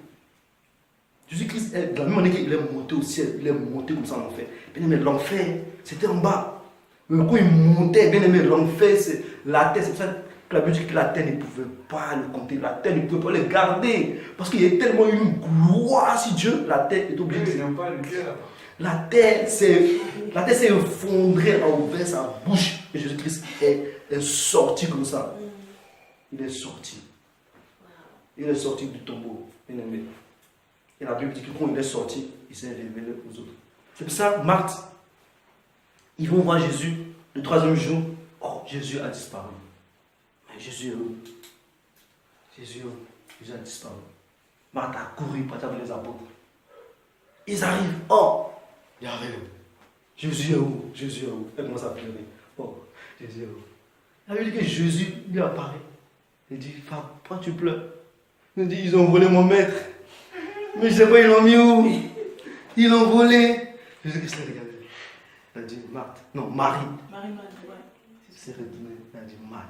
Jésus-Christ, de la même manière qu'il est monté au ciel, il est monté comme ça en enfer. Bien aimé, l'enfer, c'était en bas. Mais quand il montait, bien aimé, l'enfer, c'est la terre. C'est pour ça que la Bible dit que la terre ne pouvait pas le compter. La terre ne pouvait pas le garder. Parce qu'il y a tellement une gloire si Dieu, la terre est obligée de... La terre s'est effondrée, a ouvert sa bouche. Et Jésus-Christ est sorti comme ça. Il est sorti. Il est sorti du tombeau, bien aimé. Et la Bible dit que quand il est sorti, il s'est révélé aux autres. C'est pour ça, Marthe, ils vont voir Jésus le troisième jour. Oh, Jésus a disparu. Mais Jésus est où? Jésus a disparu. Marthe a couru pour avec les apôtres. Ils arrivent. Oh, il arrive. Jésus est où? Jésus est où? Elle commence à pleurer. Oh, Jésus est où? La Bible dit que Jésus lui apparaît. Il dit, femme, pourquoi tu pleures? Il dit, ils ont volé mon maître. Mais je ne sais pas, ils l'ont mis où? Ils l'ont volé. Jésus-Christ l'a regardé. Il a dit, Marthe. Non, Marie.
Marie, ouais.
Il s'est retourné. Il a dit, Marie.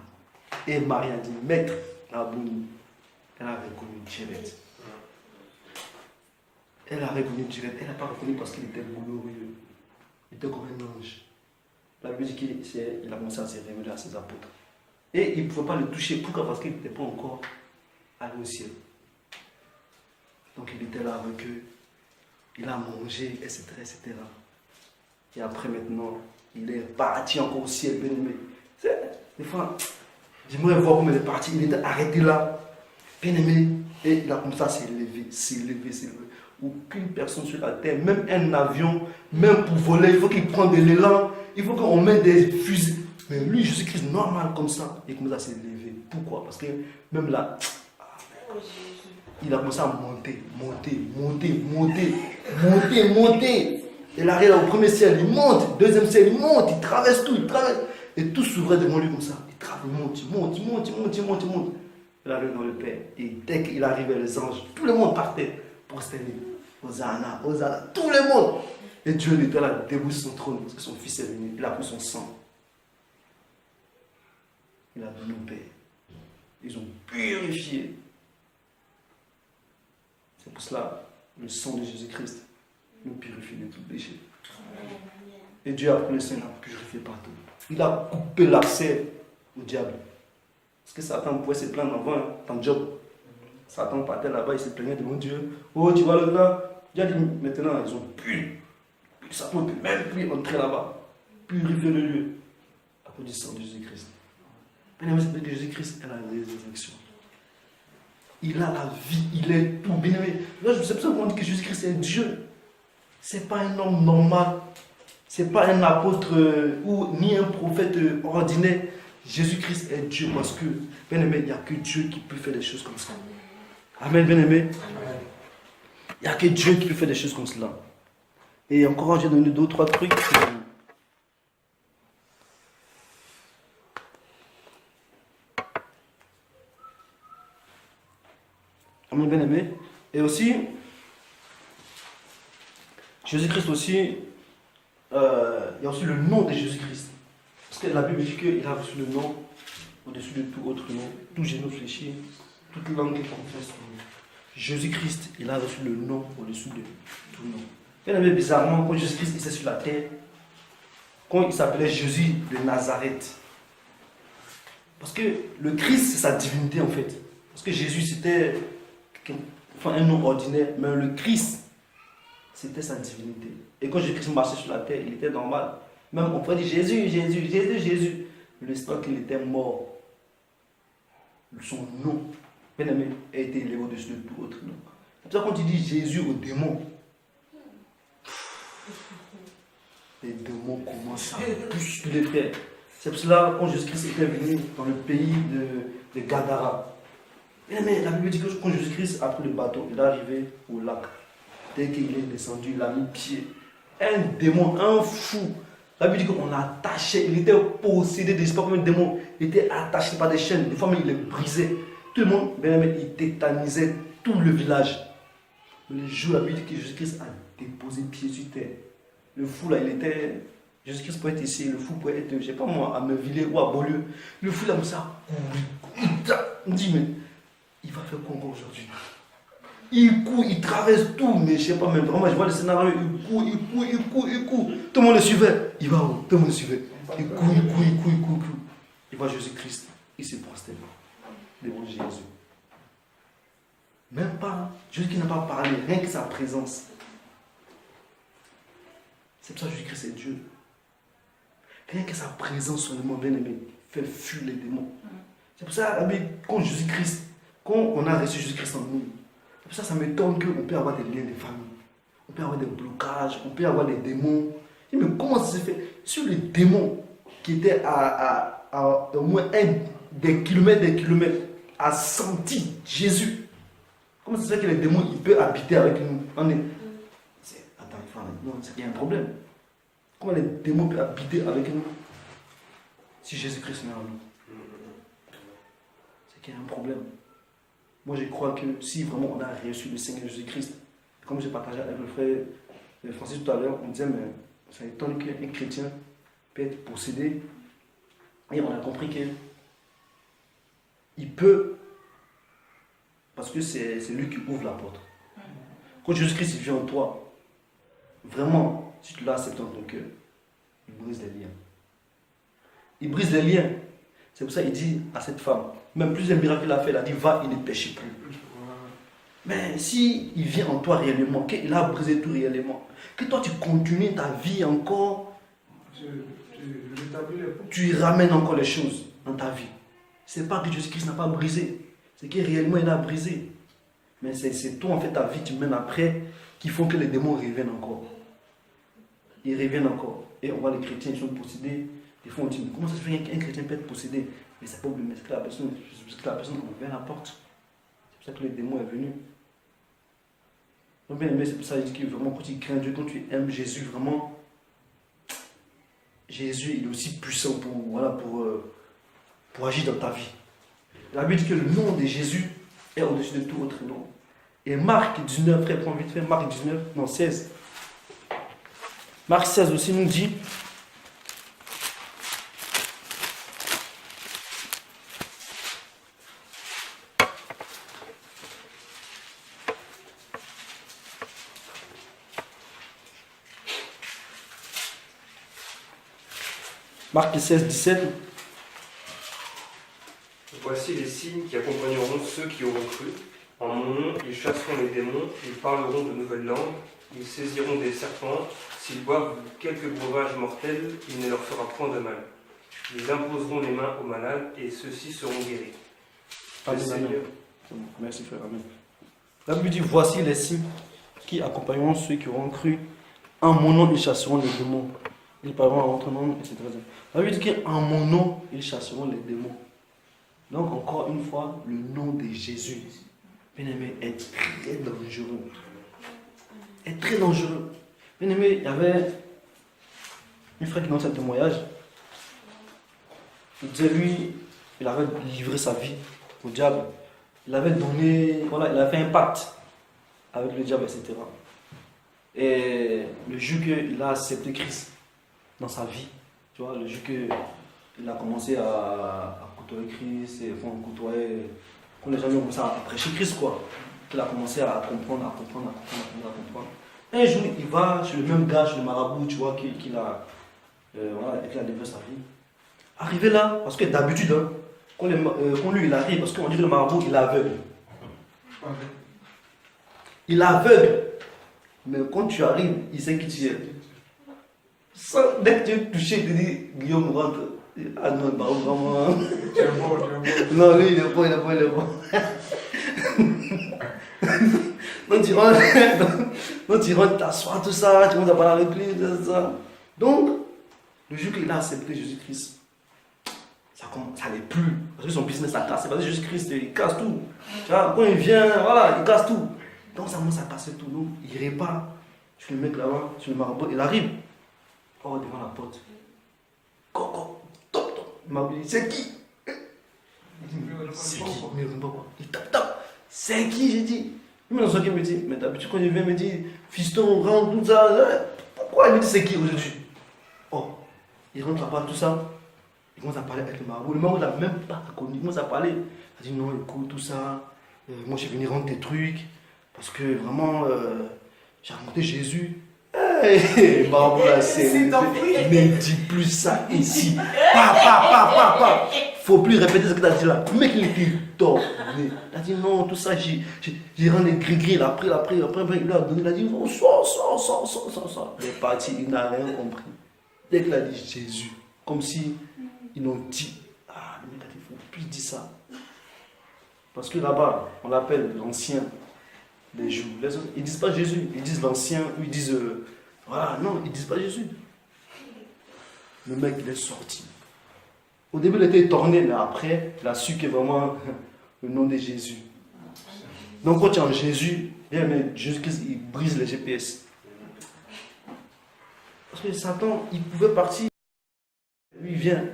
Et Marie a dit, maître, la boue. Elle a reconnu direct. Elle a reconnu direct. Elle n'a pas reconnu parce qu'il était glorieux. Il était comme un ange. La Bible dit qu'il a commencé à se révéler à ses apôtres. Et il ne pouvait pas le toucher. Pourquoi? Parce qu'il n'était pas encore allé au ciel. Donc il était là avec eux. Il a mangé, etc., etc. Et après maintenant, il est parti encore au ciel, bien aimé. Des fois, j'aimerais voir comment il est parti. Il était arrêté là, bien aimé. Et il a commencé à s'élever. Aucune personne sur la terre, même un avion, même pour voler, il faut qu'il prenne de l'élan. Il faut qu'on mette des fusées. Mais lui, Jésus-Christ, normal comme ça, il commence à s'élever. Pourquoi? Parce que même là, il a commencé à monter. Il arrive au premier ciel, il monte. Deuxième ciel, il monte. Il traverse tout, Et tout s'ouvrait devant lui comme ça. Il monte. Il arrive dans le Père. Et dès qu'il arrivait, les anges, tout le monde partait pour se tenir. Hosanna, tout le monde. Et Dieu était là, debout sur son trône, parce que son fils est venu. Il a pris son sang. Il a donné au Père. Ils ont purifié. C'est pour cela, le sang de Jésus-Christ nous purifie de tout péché. Et Dieu a pris le sang, il a purifié partout. Il a coupé l'accès au diable. Parce que Satan pouvait se plaindre avant, dans Job. Satan partait là-bas, il se plaignait devant Dieu. Oh, tu vois le là. Dieu a dit, maintenant, ils ont pu. Satan ne peut même plus entrer là-bas. Purifier le lieu. À cause du sang de Jésus-Christ. Bien aimé, c'est que Jésus-Christ est la résurrection. Il a la vie, il est tout. Bien aimé. Là, je sais pas comment on dit que Jésus-Christ est Dieu. C'est pas un homme normal. C'est pas un apôtre ou ni un prophète ordinaire. Jésus-Christ est Dieu parce que, bien aimé, il n'y a que Dieu qui peut faire des choses comme ça. Amen, bien aimé. Il n'y a que Dieu qui peut faire des choses comme cela. Et encore, j'ai donné 2 ou 3 trucs. Amen, bien aimé. Et aussi, Jésus-Christ aussi, il y a aussi le nom de Jésus-Christ. Parce que la Bible dit qu'il a reçu le nom au-dessus de tout autre nom, tout genou fléchi, toute langue qui confesse son nom. Jésus-Christ, il a reçu le nom au-dessus de tout nom. Bien aimé, bizarrement, quand Jésus-Christ était sur la terre, quand il s'appelait Jésus de Nazareth, Parce que le Christ, c'est sa divinité en fait. Parce que Jésus, c'était un nom ordinaire, mais le Christ, c'était sa divinité. Et quand Jésus-Christ marchait sur la terre, il était normal. Même on pourrait dire Jésus, Jésus, Jésus, Jésus. L'instant qu'il était mort, son nom, bien aimé, a été élevé au-dessus de tout autre nom. C'est pour ça quand tu dis Jésus aux démons, les démons commencent à bousculer les pères. C'est pour cela quand Jésus-Christ était venu dans le pays de Gadara. Bien aimé, la Bible dit que quand Jésus-Christ a pris le bateau, il est arrivé au lac. Dès qu'il est descendu, il a mis pied. Un démon, un fou. La Bible dit qu'on l'attachait, il était possédé de pas comme un démon. Il était attaché par des chaînes. Des fois même il les brisait. Tout le monde, bien aimé, il tétanisait tout le village. Mais le jour, la Bible dit que Jésus-Christ a déposé pied sur terre. Le fou là, il était. Jésus-Christ pourrait être ici, le fou pourrait être, je ne sais pas moi, à Meuvillers ou à Beaulieu. Le fou là, comme ça, on dit, mais il va faire quoi encore aujourd'hui? Il court, il traverse tout, mais je ne sais pas, même vraiment, je vois le scénario, il court, il court, il court, il court. Tout le monde le suivait. Il va où? Tout le monde le suivait. Il court, il court, il court, il court, il court. Il voit Jésus-Christ, il se prosterne devant Jésus. Même pas, Jésus qui n'a pas parlé, rien que sa présence. C'est pour ça que Jésus-Christ est Dieu. Rien que sa présence sur le monde bien-aimé fait fuir les démons. C'est pour ça, quand Jésus-Christ, quand on a reçu Jésus-Christ en nous, c'est pour ça que ça m'étonne qu'on peut avoir des liens de famille, on peut avoir des blocages, on peut avoir des démons. Mais comment ça se fait? Sur les démons qui étaient à au moins des kilomètres, a senti Jésus. Comment ça se fait que les démons, ils peuvent habiter avec nous? Attends, non, c'est qu'il y a un problème. Comment les démons peuvent habiter avec nous si Jésus-Christ est en nous? C'est qu'il y a un problème. Moi, je crois que si vraiment on a reçu le Seigneur Jésus-Christ, comme j'ai partagé avec le frère Francis tout à l'heure, on disait, mais ça étonne qu'un chrétien peut être possédé. Et on a compris qu'il peut, parce que c'est lui qui ouvre la porte. Quand Jésus-Christ vient en toi, vraiment, si tu l'as accepté dans ton cœur, il brise les liens. Il brise les liens. C'est pour ça qu'il dit à cette femme, même plusieurs miracles qu'il a fait, il a dit, va, il ne péche plus. Mais si il vient en toi réellement, qu'il a brisé tout réellement, que toi tu continues ta vie encore, tu ramènes encore les choses dans ta vie. C'est pas que Jésus-Christ n'a pas brisé, c'est que réellement il a brisé. Mais c'est toi en fait ta vie tu mènes après qui font que les démons reviennent encore. Ils reviennent encore. Et on voit les chrétiens, ils sont possédés. Des fois on dit, mais comment ça se fait qu'un chrétien peut être possédé? Mais c'est pas obligé, c'est que la personne a ouvert la porte. C'est pour ça que le démon est venu. Donc bien aimé, c'est pour ça qu'il dit que vraiment quand tu crains Dieu, quand tu aimes Jésus, vraiment, Jésus il est aussi puissant pour agir dans ta vie. La Bible dit que le nom de Jésus est au-dessus de tout autre nom. Et Marc 19, frère, prends vite fait, Marc 19, non 16. Marc 16 aussi nous dit, Marc 16, 17.
Voici les signes qui accompagneront ceux qui auront cru. En mon nom, ils chasseront les démons, ils parleront de nouvelles langues, ils saisiront des serpents. S'ils boivent quelques breuvages mortels, il ne leur fera point de mal. Ils imposeront les mains aux malades et ceux-ci seront guéris.
Amen, Seigneur. Merci frère, amen. La Bible dit, voici les signes qui accompagneront ceux qui auront cru. En mon nom, ils chasseront les démons. Ils parleront en votre nom, etc. La Bible dit qu'en mon nom, ils chasseront les démons. Donc, encore une fois, le nom de Jésus, bien aimé, est très dangereux. Est très dangereux. Bien aimé, il y avait un frère qui dans ce témoignage. Il disait, lui, il avait livré sa vie au diable. Il avait donné, voilà, il avait fait un pacte avec le diable, etc. Et le jour qu'il a accepté Christ dans sa vie, tu vois, le jour qu'il a commencé à côtoyer Christ, et enfin, côtoyer, quand les gens ont commencé à prêcher Christ, quoi, qu'il a commencé à comprendre. Un jour, il va chez le même gars, chez le marabout, tu vois, qu'il a développé sa vie. Arrivé là, parce que d'habitude, hein, quand lui il arrive, parce qu'on dit que le marabout il est aveugle. Il est aveugle. Mais quand tu arrives, il sait qui tu es. Dès que tu es touché, il te dit Guillaume rentre. Ah non, bah vraiment.
Tu es bon, tu es bon.
Non, lui il est bon, il est bon, il est bon. Donc tu rentres, t'assois, tout ça, tu commences à parler avec lui, tout ça. Donc, le jour qu'il a accepté Jésus-Christ, ça n'allait plus. Parce que son business a cassé. Parce que Jésus-Christ, il casse tout. Tu vois, quand il vient, voilà, il casse tout. Donc ça commence à casser tout. Donc il répare. Tu le mets là-bas, tu le marabout, il arrive. Oh, devant la porte. Coco, top, top. Il m'a dit, c'est qui? C'est qui? Mais il quoi. Il tape. C'est qui? J'ai dit. Il me dit, me dit, mais d'habitude quand il vient me dire, fiston, rentre, tout ça. Pourquoi il me dit c'est qui aujourd'hui? Oh, il rentre là-bas, tout ça. Il commence à parler avec le marabout. Le marabout n'a même pas connu. Il commence à parler. Il dit non, écoute, tout ça. Moi, je suis venu rendre des trucs. Parce que vraiment, j'ai rencontré Jésus. Hey, marabout là, c'est. Ne dis plus ça ici. Pa. Faut plus répéter ce que tu as dit là. Le mec, il était tourné. Il a dit non, tout ça, j'ai rendu gris. Il a pris. Après, il lui a donné. Il a dit non, sors. Il est parti, il n'a rien compris. Dès qu'il a dit Jésus, comme si ils l'ont dit. Ah, le mec a dit, il ne faut plus dire ça. Parce que là-bas, on l'appelle l'ancien des jours. Les autres, ils ne disent pas Jésus, ils disent l'ancien, ou ils disent. Voilà, non, ils ne disent pas Jésus. Le mec, il est sorti. Au début, il était étonné, mais après, il a su que vraiment le nom de Jésus. Donc, quand tu es en Jésus, Jésus-Christ, il brise les GPS. Parce que Satan, il pouvait partir. Lui, il vient.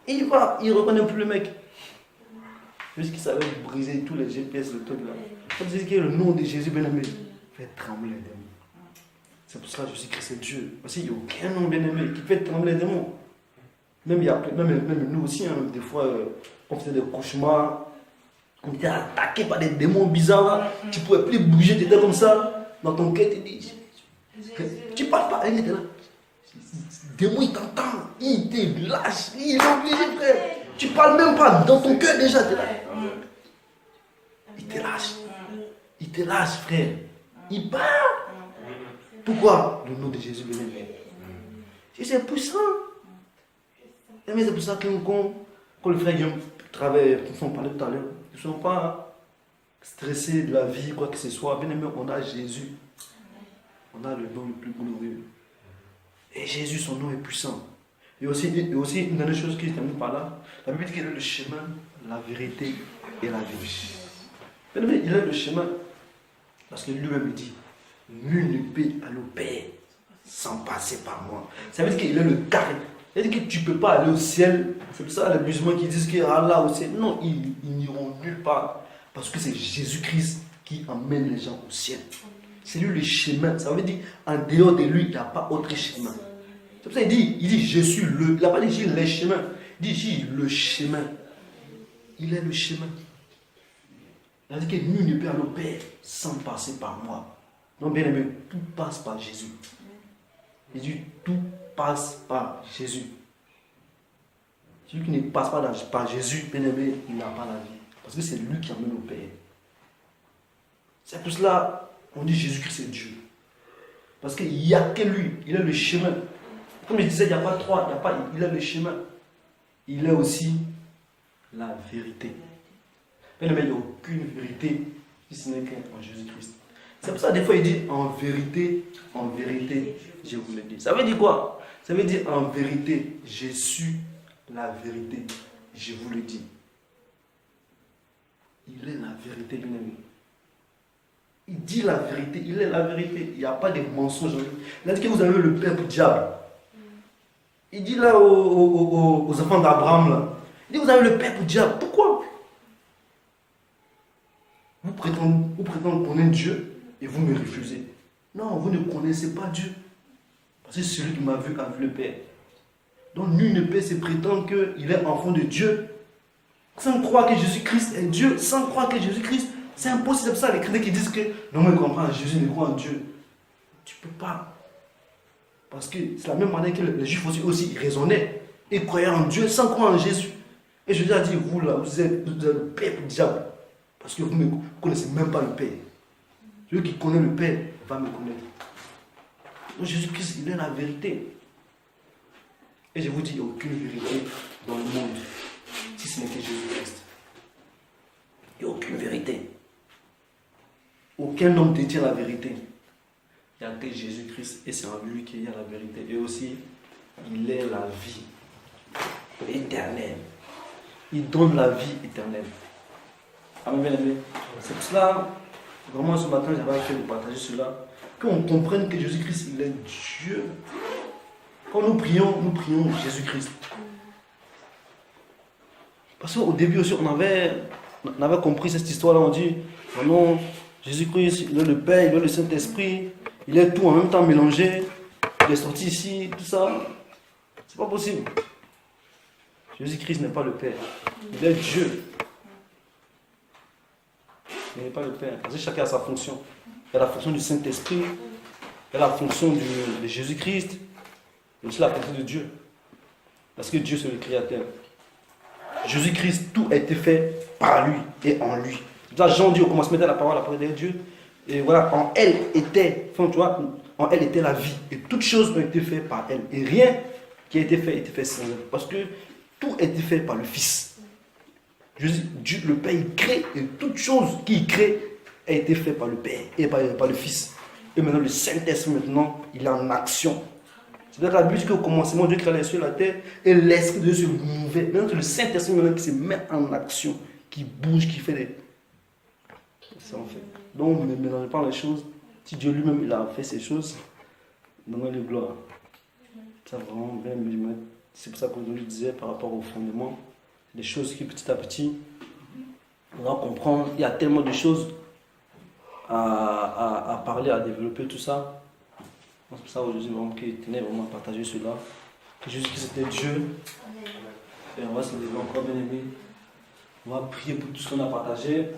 Et il va, il ne reconnaît plus le mec. Puisqu'il savait briser tous les GPS, le truc là. Quand tu dis que le nom de Jésus, bien-aimé, fait trembler les démons. C'est pour ça que Jésus-Christ c'est Dieu. Parce qu'il n'y a aucun nom bien-aimé qui fait trembler les démons. Même nous aussi, hein, des fois, on faisait des cauchemars, on était attaqué par des démons bizarres, là. Tu ne pouvais plus bouger, tu étais comme ça, dans ton cœur, tu dis, tu ne parles pas, il était là. Le démon, il t'entend, il te lâche, il est obligé, frère. Tu ne parles même pas, dans ton cœur déjà, tu es là. Il te lâche, frère. Il parle. Pourquoi? Le nom de Jésus, bien-aimé. C'est puissant. Mais c'est pour ça que quand le frère Guillaume travaille, on parlait tout à l'heure, ils ne sont pas stressés de la vie, quoi que ce soit. Bien aimé, on a Jésus. On a le nom le plus glorieux. Et Jésus, son nom est puissant. Et aussi une dernière chose qui se termine par là, la Bible dit qu'il est le chemin, la vérité et la vie. Bien aimé, il est le chemin. Parce que lui-même dit, nul ne peut aller au Père sans passer par moi. Ça veut dire qu'il est le carré. C'est-à-dire que tu ne peux pas aller au ciel. C'est pour ça les musulmans qui disent qu'il Allah au ciel. Non, ils n'iront nulle part. Parce que c'est Jésus-Christ qui emmène les gens au ciel. C'est lui le chemin. Ça veut dire en dehors de lui, il n'y a pas autre chemin. C'est pour ça qu'il dit je suis le. Il n'a pas dit les chemins. Il dit le chemin. Il est le chemin. Il a dit que nul ne peut aller au Père sans passer par moi. Non, bien aimé, tout passe par Jésus. Il dit tout passe par Jésus. Celui qui ne passe pas par Jésus, bien aimé, il n'a pas la vie. Parce que c'est lui qui emmène au Père. C'est pour cela on dit Jésus-Christ c'est Dieu. Parce qu'il n'y a que lui, il est le chemin. Comme je disais, il n'y a pas trois, il est le chemin. Il est aussi la vérité. Bien aimé, il n'y a aucune vérité si ce n'est qu'en Jésus-Christ. C'est pour ça des fois il dit en vérité, je vous le dis. Ça veut dire quoi? Ça veut dire en vérité, j'ai su la vérité, je vous le dis. Il est la vérité, bien aimé. Il dit la vérité, il est la vérité. Il n'y a pas de mensonges. Il a dit que vous avez le père pour diable. Il dit là aux enfants d'Abraham, là, il dit vous avez le père pour diable. Pourquoi? Vous prétendez connaître Dieu et vous me refusez. Non, vous ne connaissez pas Dieu. Parce que celui qui m'a vu a vu le Père. Donc nul ne peut se prétendre qu'il est enfant de Dieu sans croire que Jésus-Christ est Dieu, sans croire que Jésus-Christ, c'est impossible. C'est pour ça les chrétiens qui disent que non, mais comprends, Jésus ne croit en Dieu. Tu ne peux pas. Parce que c'est la même manière que les Juifs aussi ils raisonnaient. Ils croyaient en Dieu sans croire en Jésus. Et Jésus a dit, vous là, vous êtes le père du diable. Parce que vous ne connaissez même pas le Père. Celui qui connaît le Père va me connaître. Donc Jésus-Christ, il est la vérité. Et je vous dis, il n'y a aucune vérité dans le monde, si ce n'est que Jésus-Christ. Il n'y a aucune vérité. Aucun homme ne tient la vérité. Il n'y a que Jésus-Christ et c'est en lui qu'il y a la vérité. Et aussi, il est la vie éternelle. Il donne la vie éternelle. Amen, bien aimé. C'est pour cela, vraiment ce matin, j'avais fait de partager cela. Qu'on comprenne que Jésus-Christ, il est Dieu. Quand nous prions Jésus-Christ. Parce qu'au début aussi, on avait compris cette histoire-là. On dit, oh non, Jésus-Christ, il est le Père, il est le Saint-Esprit. Il est tout en même temps mélangé. Il est sorti ici, tout ça. C'est pas possible. Jésus-Christ n'est pas le Père. Il est Dieu. Il n'est pas le Père. Parce que chacun a sa fonction. Il y a la fonction du Saint-Esprit. Il y a la fonction de Jésus-Christ. Et aussi la fonction de Dieu. Parce que Dieu, c'est le Créateur. Jésus-Christ, tout a été fait par lui et en lui. Là, Jean dit au commencement de la parole de Dieu. Et voilà, en elle était, enfin, tu vois, en elle était la vie. Et toutes choses ont été faites par elle. Et rien qui a été fait sans elle. Parce que tout a été fait par le Fils. Dieu, le Père, il crée. Et toute chose qu'il crée a été faite par le Père et par le Fils. Et maintenant, le Saint-Esprit, maintenant, il est en action. C'est-à-dire la Bible dit qu'au commencement, Dieu créa les cieux et la terre. Et l'Esprit de Dieu se mouvait. Maintenant, c'est le Saint-Esprit maintenant qui se met en action. Qui bouge, qui fait des... C'est en fait. Donc, ne mélangez pas les choses. Si Dieu lui-même il a fait ces choses, donnez-lui gloire. Ça vraiment bien me. C'est pour ça que je disais par rapport au fondement, des choses qui petit à petit, on va comprendre. Il y a tellement de choses à parler, à développer, tout ça. C'est pour ça aujourd'hui vraiment qu'il tenait vraiment à partager cela. Que Jésus-Christ était Dieu. Et on va se lever encore bien aimé. On va prier pour tout ce qu'on a partagé.